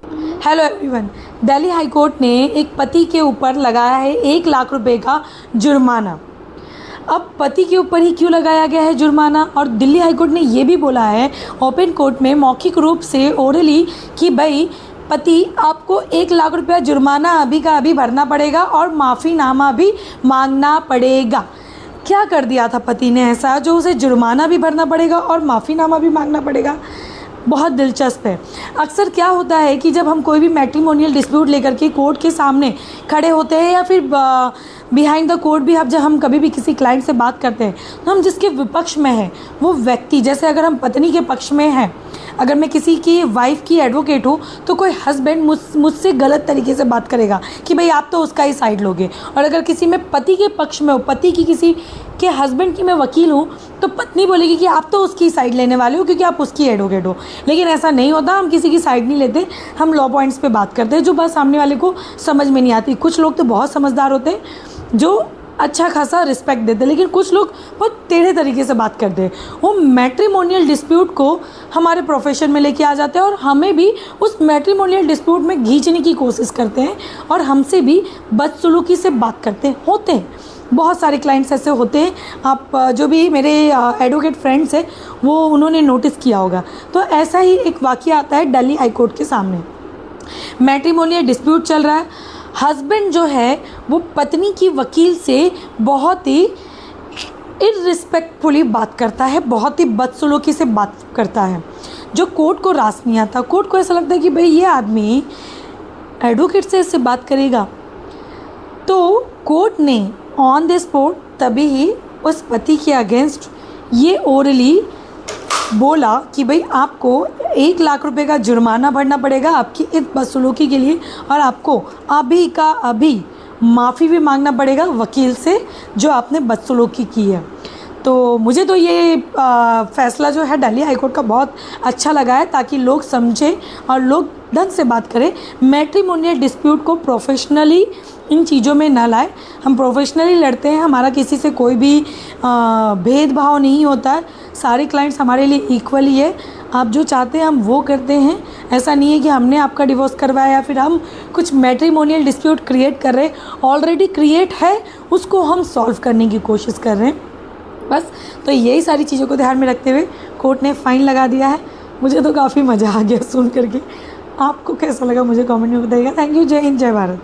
Hello everyone. Delhi high court ने एक पति के ऊपर लगाया है 1 लाख रुपए का जुर्माना। अब पति के ऊपर ही क्यों लगाया गया है जुर्माना, और दिल्ली हाई कोर्ट ने ये भी बोला है ओपन कोर्ट में मौखिक रूप से ओरली कि भाई पति आपको 1 लाख रुपया जुर्माना अभी का अभी भरना पड़ेगा और माफ़ीनामा भी मांगना पड़ेगा। क्या कर दिया था पति ने ऐसा जो उसे जुर्माना भी भरना पड़ेगा और माफ़ीनामा भी मांगना पड़ेगा? बहुत दिलचस्प है। अक्सर क्या होता है कि जब हम कोई भी मैट्रिमोनियल डिस्प्यूट लेकर के कोर्ट के सामने खड़े होते हैं या फिर बिहाइंड द कोर्ट भी, अब जब हम कभी भी किसी क्लाइंट से बात करते हैं तो हम जिसके विपक्ष में हैं वो व्यक्ति, जैसे अगर हम पत्नी के पक्ष में हैं, अगर मैं किसी की वाइफ की एडवोकेट हूँ तो कोई हस्बैंड मुझसे गलत तरीके से बात करेगा कि भाई आप तो उसका ही साइड लोगे, और अगर किसी में पति के पक्ष में हो, पति की किसी के हस्बैंड की मैं वकील हूँ तो पत्नी बोलेगी कि आप तो उसकी साइड लेने वाले हो क्योंकि आप उसकी एडवोकेट हो। लेकिन ऐसा नहीं होता, हम किसी की साइड नहीं लेते, हम लॉ पॉइंट्स पे बात करते हैं जो बात सामने वाले को समझ में नहीं आती। कुछ लोग तो बहुत समझदार होते हैं जो अच्छा खासा रिस्पेक्ट देते हैं, लेकिन कुछ लोग बहुत टेढ़े तरीके से बात करते हैं। वो मैट्रिमोनियल डिस्प्यूट को हमारे प्रोफेशन में लेके आ जाते हैं और हमें भी उस मैट्रिमोनियल डिस्प्यूट में खींचने की कोशिश करते हैं और हमसे भी बदसलूकी से बात करते होते हैं। बहुत सारे क्लाइंट्स ऐसे होते हैं, आप जो भी मेरे एडवोकेट फ्रेंड्स हैं वो उन्होंने नोटिस किया होगा। तो ऐसा ही एक वाक़या आता है दिल्ली हाई कोर्ट के सामने। मैट्रिमोनियल डिस्प्यूट चल रहा है, हस्बैंड जो है वो पत्नी की वकील से बहुत ही इररिस्पेक्टफुली बात करता है, बहुत ही बदसलूकी से बात करता है जो कोर्ट को रास नहीं आता। कोर्ट को ऐसा लगता है कि भाई ये आदमी एडवोकेट से इससे बात करेगा, तो कोर्ट ने ऑन द स्पॉट तभी ही उस पति के अगेंस्ट ये ओरली बोला कि भाई आपको 1 लाख रुपए का जुर्माना भरना पड़ेगा आपकी इस बदसलूकी के लिए, और आपको अभी का अभी माफ़ी भी मांगना पड़ेगा वकील से जो आपने बदसलूकी की है। तो मुझे तो ये फ़ैसला जो है दिल्ली हाई कोर्ट का बहुत अच्छा लगा है, ताकि लोग समझें और लोग ढंग से बात करें। मैट्रिमोनियल डिस्प्यूट को प्रोफेशनली इन चीज़ों में ना लाए। हम प्रोफेशनली लड़ते हैं, हमारा किसी से कोई भी भेदभाव नहीं होता है, सारे क्लाइंट्स हमारे लिए इक्वल ही है। आप जो चाहते हैं हम वो करते हैं। ऐसा नहीं है कि हमने आपका डिवोर्स करवाया या फिर हम कुछ मैट्रिमोनियल डिस्प्यूट क्रिएट कर रहे हैं, ऑलरेडी क्रिएट है उसको हम सॉल्व करने की कोशिश कर रहे हैं बस। तो यही सारी चीज़ों को ध्यान में रखते हुए कोर्ट ने फ़ाइन लगा दिया है। मुझे तो काफ़ी मज़ा आ गया सुन करके। आपको कैसा लगा मुझे कमेंट में बताइएगा। Thank you. जय हिंद, जय भारत।